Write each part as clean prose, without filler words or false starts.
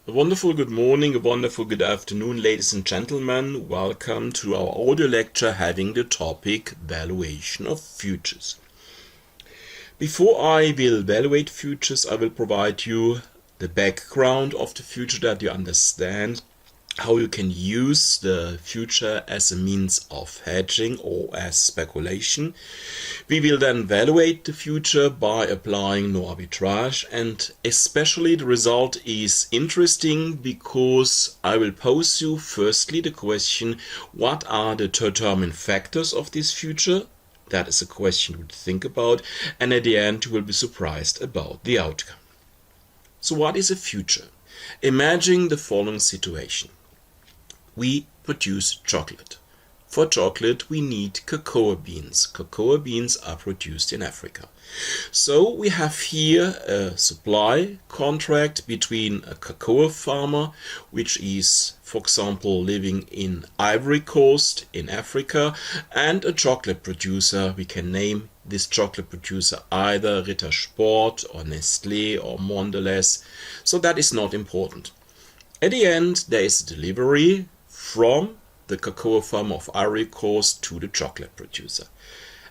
A wonderful good morning, a wonderful good afternoon, ladies and gentlemen. Welcome to our audio lecture having the topic Valuation of Futures. Before I will evaluate futures, I will provide you the background of the future that you understand how you can use the future as a means of hedging or as speculation. We will then evaluate the future by applying no arbitrage, and especially the result is interesting because I will pose you firstly the question, what are the determining factors of this future? That is a question you would think about, and at the end you will be surprised about the outcome. So what is a future? Imagine the following situation. We produce chocolate. For chocolate we need cocoa beans. Cocoa beans are produced in Africa. So we have here a supply contract between a cocoa farmer, which is, for example, living in Ivory Coast in Africa, and a chocolate producer. We can name this chocolate producer either Ritter Sport or Nestlé or Mondelez. So that is not important. At the end there is a delivery from the cocoa farm of Ivory Coast to the chocolate producer.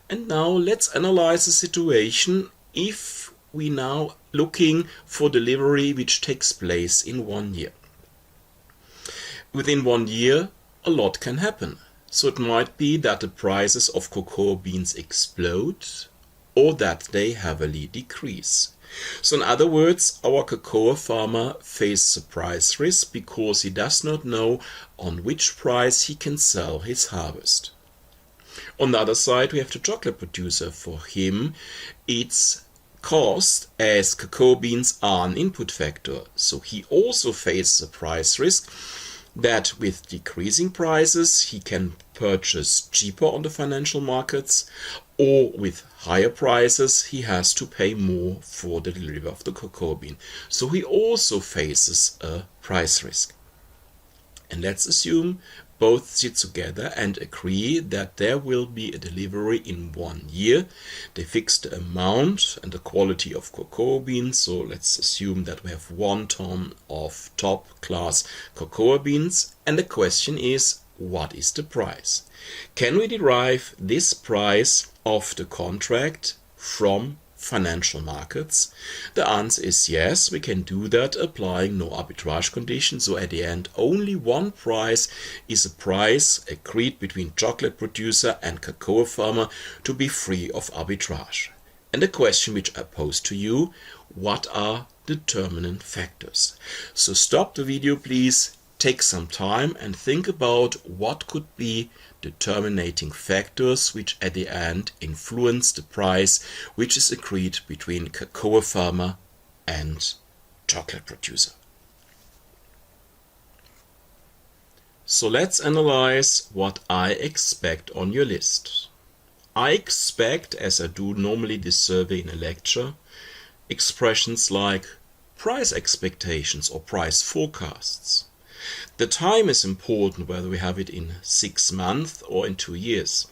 And now let's analyze the situation if we now looking for delivery which takes place in 1 year. Within 1 year a lot can happen. So it might be that the prices of cocoa beans explode or that they heavily decrease. So in other words, our cocoa farmer faces a price risk because he does not know on which price he can sell his harvest. On the other side, we have the chocolate producer. For him, its cost as cocoa beans are an input factor. So he also faces a price risk that with decreasing prices he can purchase cheaper on the financial markets, or with higher prices he has to pay more for the delivery of the cocoa bean. So he also faces a price risk. And let's assume both sit together and agree that there will be a delivery in 1 year. They fix the amount and the quality of cocoa beans. So let's assume that we have 1 ton of top class cocoa beans. And the question is, what is the price? Can we derive this price of the contract from financial markets? The answer is yes, we can do that applying no arbitrage conditions. So at the end only one price is a price agreed between chocolate producer and cocoa farmer to be free of arbitrage. And the question which I pose to you, what are determinant factors? So stop the video please, take some time and think about what could be determining factors which at the end influence the price which is agreed between cocoa farmer and chocolate producer. So let's analyze what I expect on your list. I expect, as I do normally this survey in a lecture, expressions like price expectations or price forecasts. The time is important, whether we have it in 6 months or in 2 years.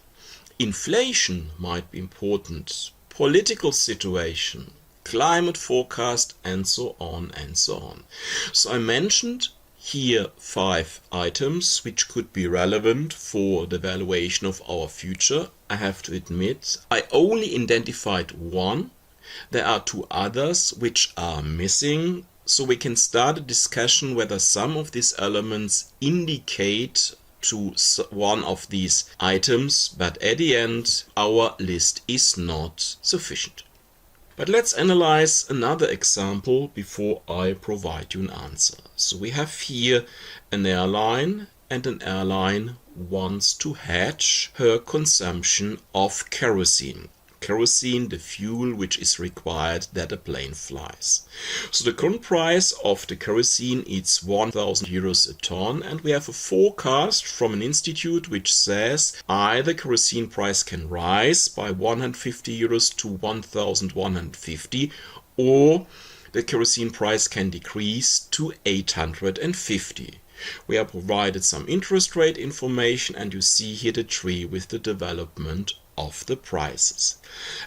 Inflation might be important, political situation, climate forecast, and so on and so on. So I mentioned here 5 items which could be relevant for the valuation of our future. I have to admit, I only identified 1. There are 2 others which are missing. So we can start a discussion whether some of these elements indicate to one of these items, but at the end our list is not sufficient. But let's analyze another example before I provide you an answer. So we have here an airline, and an airline wants to hedge her consumption of kerosene. Kerosene, the fuel which is required that a plane flies. So the current price of the kerosene is 1,000 euros a ton, and we have a forecast from an institute which says either kerosene price can rise by 150 euros to 1,150, or the kerosene price can decrease to 850. We have provided some interest rate information, and you see here the tree with the development of the prices.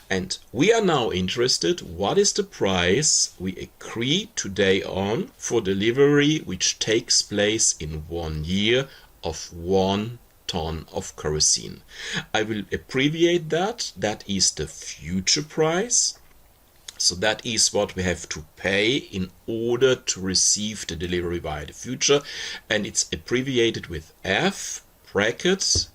And we are now interested, what is the price we agree today on for delivery which takes place in 1 year of 1 ton of kerosene. I will abbreviate that. That is the future price. So that is what we have to pay in order to receive the delivery via the future, and it's abbreviated with F brackets.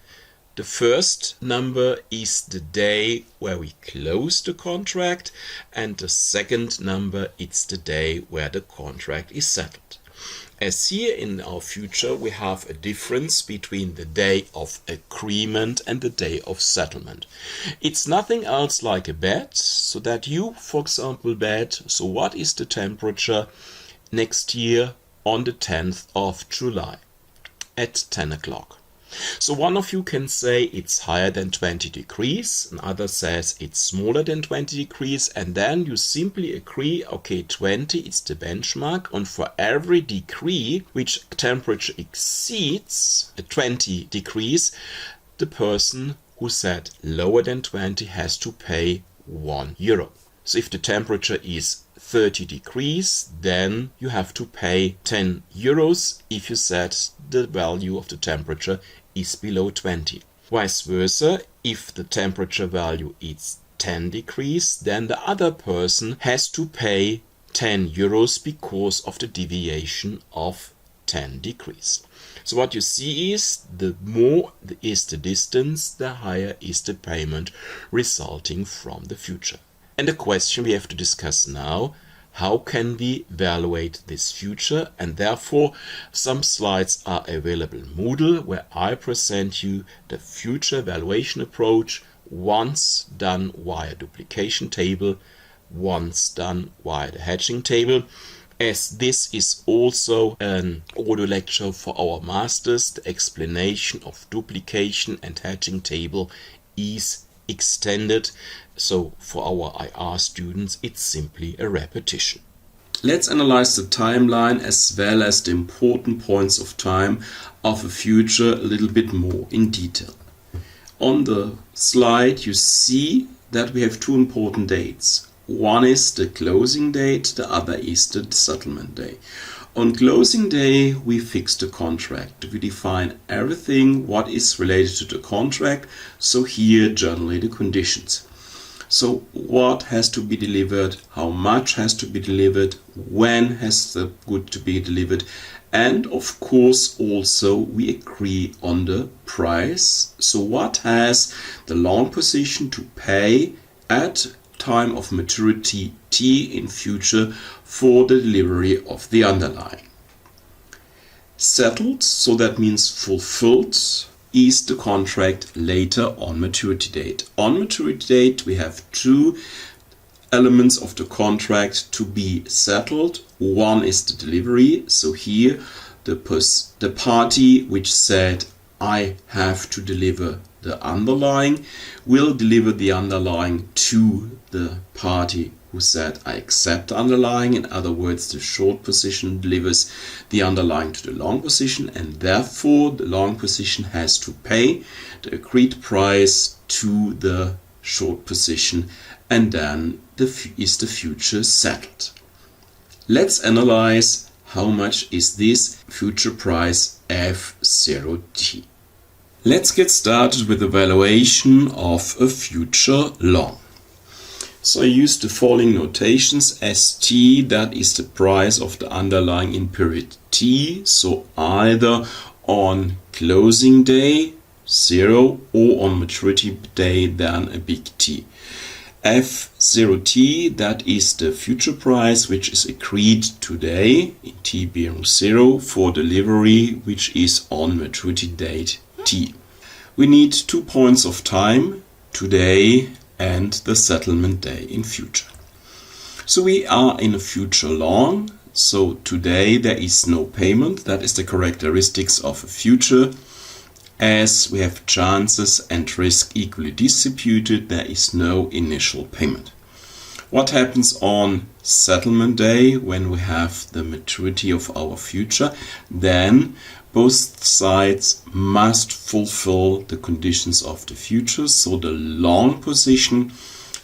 The first number is the day where we close the contract, and the second number it's the day where the contract is settled. As here in our future we have a difference between the day of agreement and the day of settlement. It's nothing else like a bet, so that you, for example, bet, so what is the temperature next year on the 10th of July at 10 o'clock. So one of you can say it's higher than 20 degrees, another says it's smaller than 20 degrees, and then you simply agree, okay, 20 is the benchmark, and for every degree which temperature exceeds 20 degrees, the person who said lower than 20 has to pay €1. So if the temperature is 30 degrees, then you have to pay €10 if you said the value of the temperature is below 20. Vice versa, if the temperature value is 10 degrees, then the other person has to pay €10 because of the deviation of 10 degrees. So what you see is, the more is the distance, the higher is the payment resulting from the future. And the question we have to discuss now, how can we evaluate this future? And therefore some slides are available in Moodle where I present you the future valuation approach, once done via duplication table, once done via the hedging table. As this is also an audio lecture for our masters, the explanation of duplication and hedging table is extended. So for our IR students, it's simply a repetition. Let's analyze the timeline as well as the important points of time of a future a little bit more in detail. On the slide you see that we have two important dates. One is the closing date, the other is the settlement day. On closing day we fix the contract. We define everything what is related to the contract, so here generally the conditions. So what has to be delivered, how much has to be delivered, when has the good to be delivered, and of course also we agree on the price. So what has the long position to pay at time of maturity T in future for the delivery of the underlying. Settled, so that means fulfilled, is the contract later on maturity date. On maturity date we have two elements of the contract to be settled. One is the delivery, so here the party which said I have to deliver the underlying will deliver the underlying to the party who said I accept the underlying. In other words, the short position delivers the underlying to the long position, and therefore the long position has to pay the agreed price to the short position, and then is the future settled. Let's analyze how much is this future price F0T. Let's get started with the valuation of a future long. So I use the following notations. ST, that is the price of the underlying in period T, so either on closing day 0 or on maturity day then a big T. F0T, that is the future price which is agreed today in T being 0 for delivery which is on maturity date T. We need 2 points of time, today and the settlement day in future. So we are in a future long, so today there is no payment. That is the characteristics of a future. As we have chances and risk equally distributed, there is no initial payment. What happens on settlement day, when we have the maturity of our future, then both sides must fulfill the conditions of the future. So the long position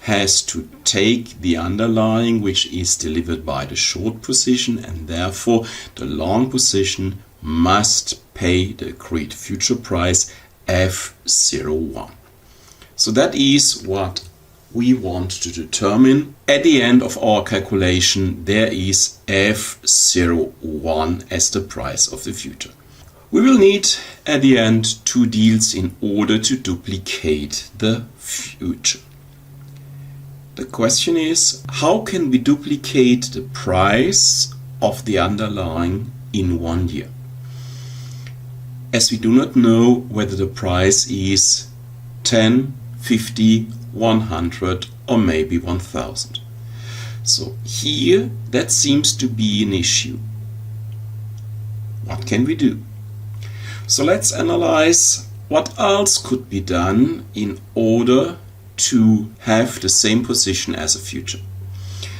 has to take the underlying which is delivered by the short position, and therefore the long position must pay the agreed future price F01. So that is what we want to determine. At the end of our calculation, there is F01 as the price of the future. We will need at the end two deals in order to duplicate the future. The question is, how can we duplicate the price of the underlying in 1 year? As we do not know whether the price is 10, 50, 100 or maybe 1000. So here that seems to be an issue. What can we do? So let's analyze what else could be done in order to have the same position as a future.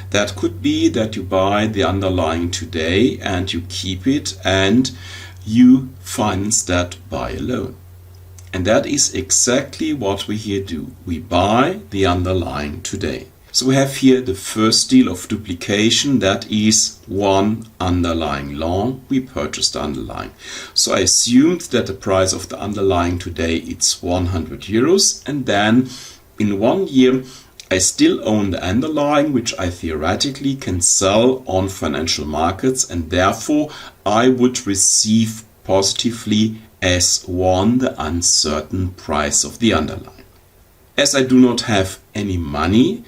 That could be that you buy the underlying today and you keep it and you finance that by a loan. And that is exactly what we here do. We buy the underlying today. So we have here the first deal of duplication, that is one underlying long. We purchased the underlying. So I assumed that the price of the underlying today it's 100 euros, and then in 1 year I still own the underlying, which I theoretically can sell on financial markets, and therefore I would receive positively S1 the uncertain price of the underlying. As I do not have any money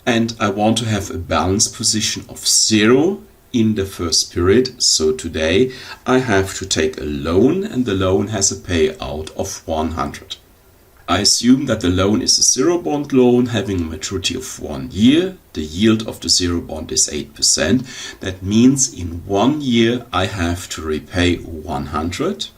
and I want to have a balance position of 0 in the first period, so today I have to take a loan, and the loan has a payout of 100. I assume that the loan is a zero bond loan having a maturity of 1 year. The yield of the zero bond is 8%. That means in 1 year I have to repay 100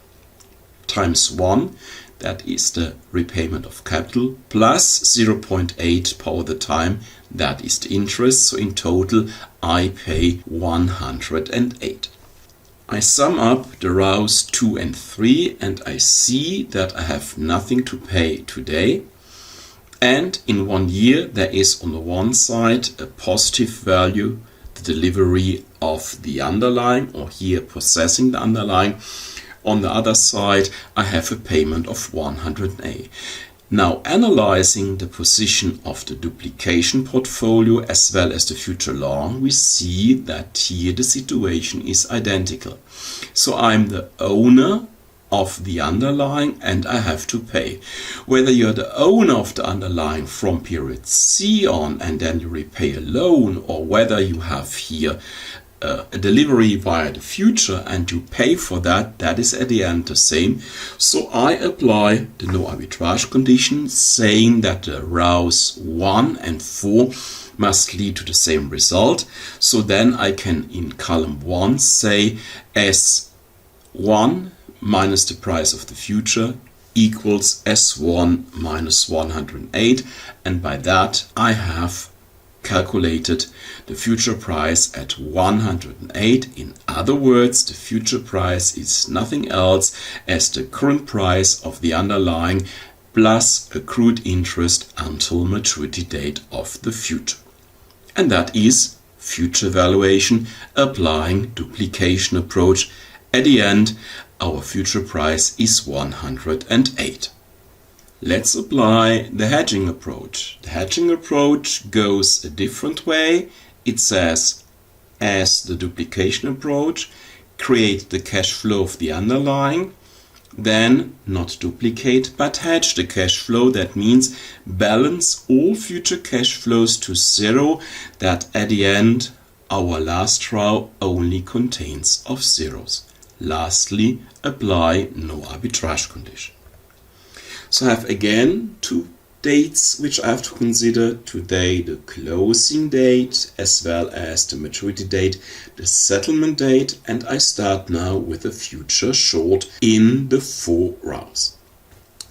times 1. That is the repayment of capital, plus 0.8 per the time. That is the interest. So in total I pay 108. I sum up the rows 2 and 3 and I see that I have nothing to pay today. And in 1 year there is on the one side a positive value, the delivery of the underlying, or here possessing the underlying. On the other side I have a payment of 100A. Now analyzing the position of the duplication portfolio as well as the future long, we see that here the situation is identical. So I'm the owner of the underlying and I have to pay. Whether you're the owner of the underlying from period C on and then you repay a loan, or whether you have here a delivery via the future and you pay for that, that is at the end the same. So I apply the no arbitrage condition, saying that the rows 1 and 4 must lead to the same result. So then I can in column 1 say S1 minus the price of the future equals S1 minus 108, and by that I have calculated the future price at 108. In other words, the future price is nothing else as the current price of the underlying plus accrued interest until maturity date of the future. And that is future valuation applying duplication approach. At the end, our future price is 108. Let's apply the hedging approach. The hedging approach goes a different way. It says, as the duplication approach, create the cash flow of the underlying, then not duplicate but hedge the cash flow. That means balance all future cash flows to 0, that at the end our last row only contains of zeros. Lastly, apply no arbitrage condition. So I have again two dates which I have to consider. Today the closing date as well as the maturity date, the settlement date, and I start now with the future short in the 4 rows.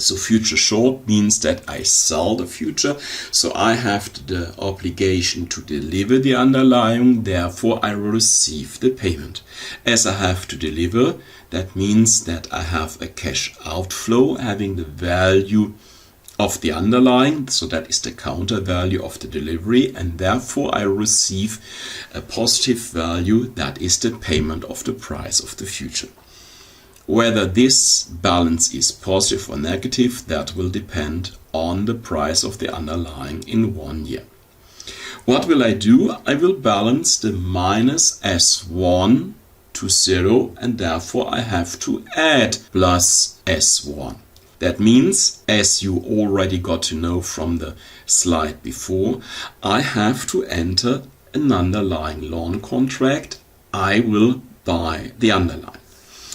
So future short means that I sell the future, so I have the obligation to deliver the underlying, therefore I will receive the payment. As I have to deliver, that means that I have a cash outflow having the value of the underlying, so that is the counter value of the delivery, and therefore I receive a positive value, that is the payment of the price of the future. Whether this balance is positive or negative, that will depend on the price of the underlying in 1 year. What will I do? I will balance the minus S1 to 0, and therefore I have to add plus S1. That means, as you already got to know from the slide before, I have to enter an underlying loan contract. I will buy the underlying.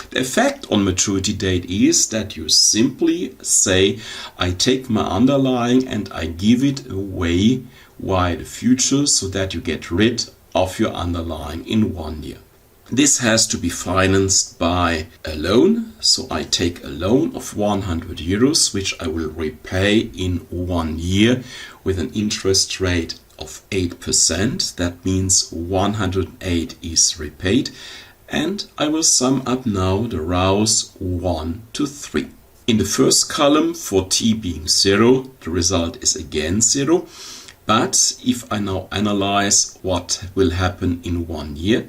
The effect on maturity date is that you simply say, I take my underlying and I give it away via the future, so that you get rid of your underlying in 1 year. This has to be financed by a loan. So I take a loan of 100 euros, which I will repay in 1 year with an interest rate of 8%. That means 108 is repaid. And I will sum up now the rows 1 to 3. In the first column, for t being 0, the result is again 0. But if I now analyze what will happen in 1 year,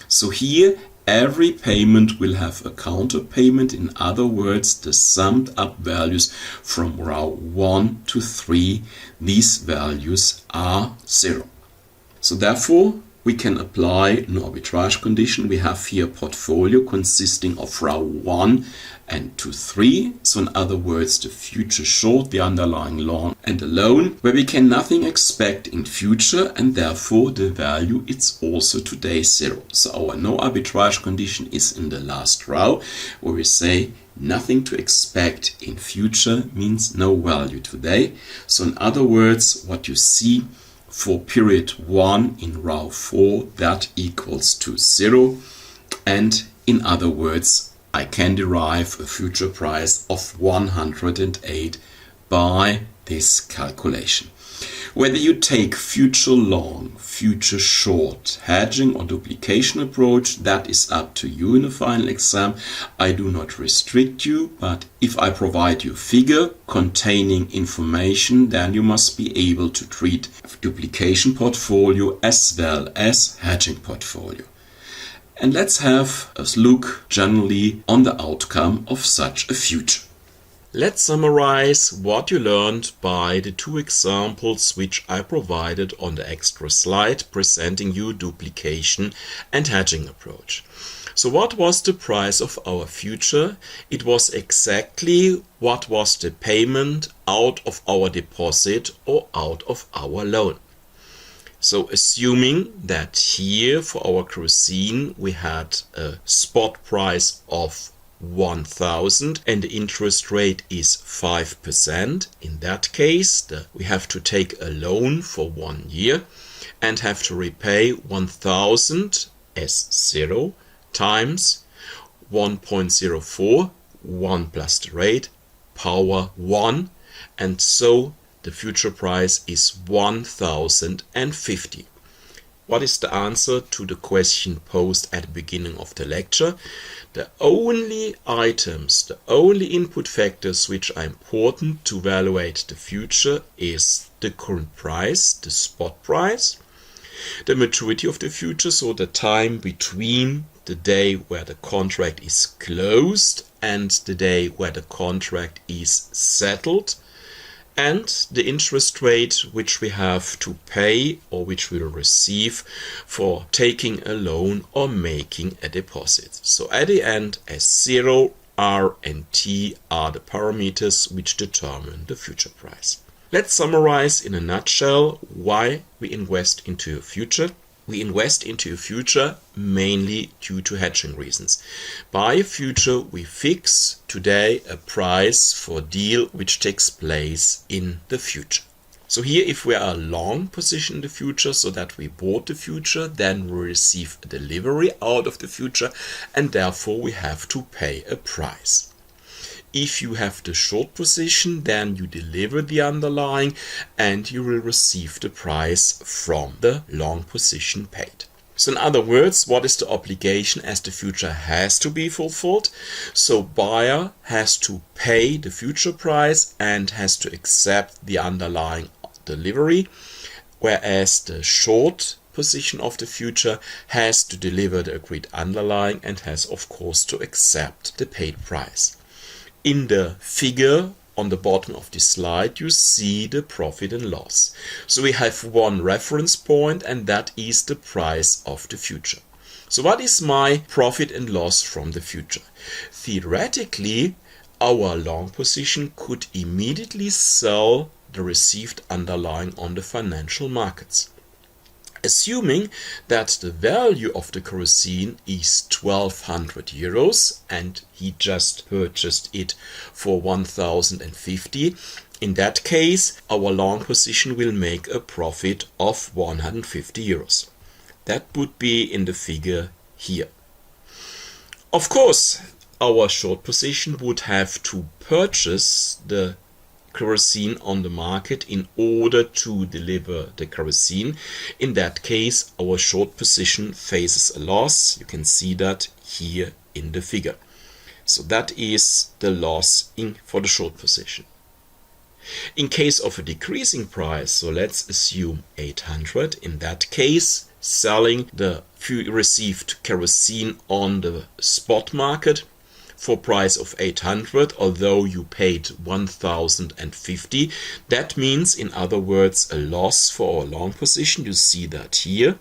so here every payment will have a counter payment. In other words, the summed up values from row 1 to 3, these values are 0. So therefore, we can apply an arbitrage condition. We have here a portfolio consisting of row 1 and to 3. So in other words, the future short, the underlying long, and the loan, where we can nothing expect in future, and therefore the value is also today 0. So our no arbitrage condition is in the last row, where we say nothing to expect in future means no value today. So in other words, what you see for period 1 in row 4, that equals to 0. And in other words, I can derive a future price of 108 by this calculation. Whether you take future long, future short, hedging or duplication approach, that is up to you in the final exam. I do not restrict you, but if I provide you a figure containing information, then you must be able to treat duplication portfolio as well as hedging portfolio. And let's have a look generally on the outcome of such a future. Let's summarize what you learned by the 2 examples which I provided on the extra slide presenting you duplication and hedging approach. So what was the price of our future? It was exactly what was the payment out of our deposit or out of our loan. So assuming that here for our kerosene we had a spot price of 1,000 and the interest rate is 5%. In that case, we have to take a loan for 1 year and have to repay 1,000 as 0 times 1.04, 1 plus the rate, power 1, and so the future price is 1,050. What is the answer to the question posed at the beginning of the lecture? The only items, the only input factors which are important to evaluate the future is the current price, the spot price, the maturity of the future, so the time between the day where the contract is closed and the day where the contract is settled, and the interest rate which we have to pay or which we will receive for taking a loan or making a deposit. So at the end, S0, R and T are the parameters which determine the future price. Let's summarize in a nutshell why we invest into a future. We invest into a future mainly due to hedging reasons. By a future, we fix today a price for a deal which takes place in the future. So here, if we are a long position in the future, so that we bought the future, then we receive a delivery out of the future, and therefore we have to pay a price. if you have the short position, then you deliver the underlying and you will receive the price from the long position paid. So in other words, what is the obligation as the future has to be fulfilled? So buyer has to pay the future price and has to accept the underlying delivery, whereas the short position of the future has to deliver the agreed underlying and has of course to accept the paid price. In the figure on the bottom of this slide, you see the profit and loss. So we have one reference point, and that is the price of the future. So what is my profit and loss from the future? Theoretically, our long position could immediately sell the received underlying on the financial markets. Assuming that the value of the kerosene is 1,200 euros and he just purchased it for 1,050, in that case our long position will make a profit of 150 euros. That would be in the figure here. Of course, our short position would have to purchase the kerosene on the market in order to deliver the kerosene. In that case, our short position faces a loss. You can see that here in the figure. So that is the loss for the short position. In case of a decreasing price, so let's assume 800, in that case, selling the received kerosene on the spot market for price of 800, although you paid 1,050. That means, in other words, a loss for our long position. You see that here.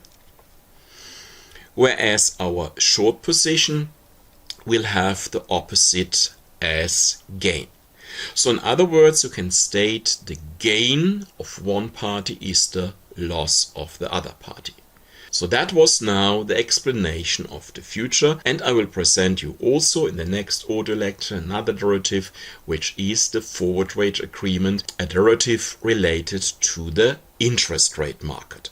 Whereas our short position will have the opposite as gain. So in other words, you can state the gain of one party is the loss of the other party. So that was now the explanation of the future, and I will present you also in the next audio lecture another derivative, which is the forward rate agreement, a derivative related to the interest rate market.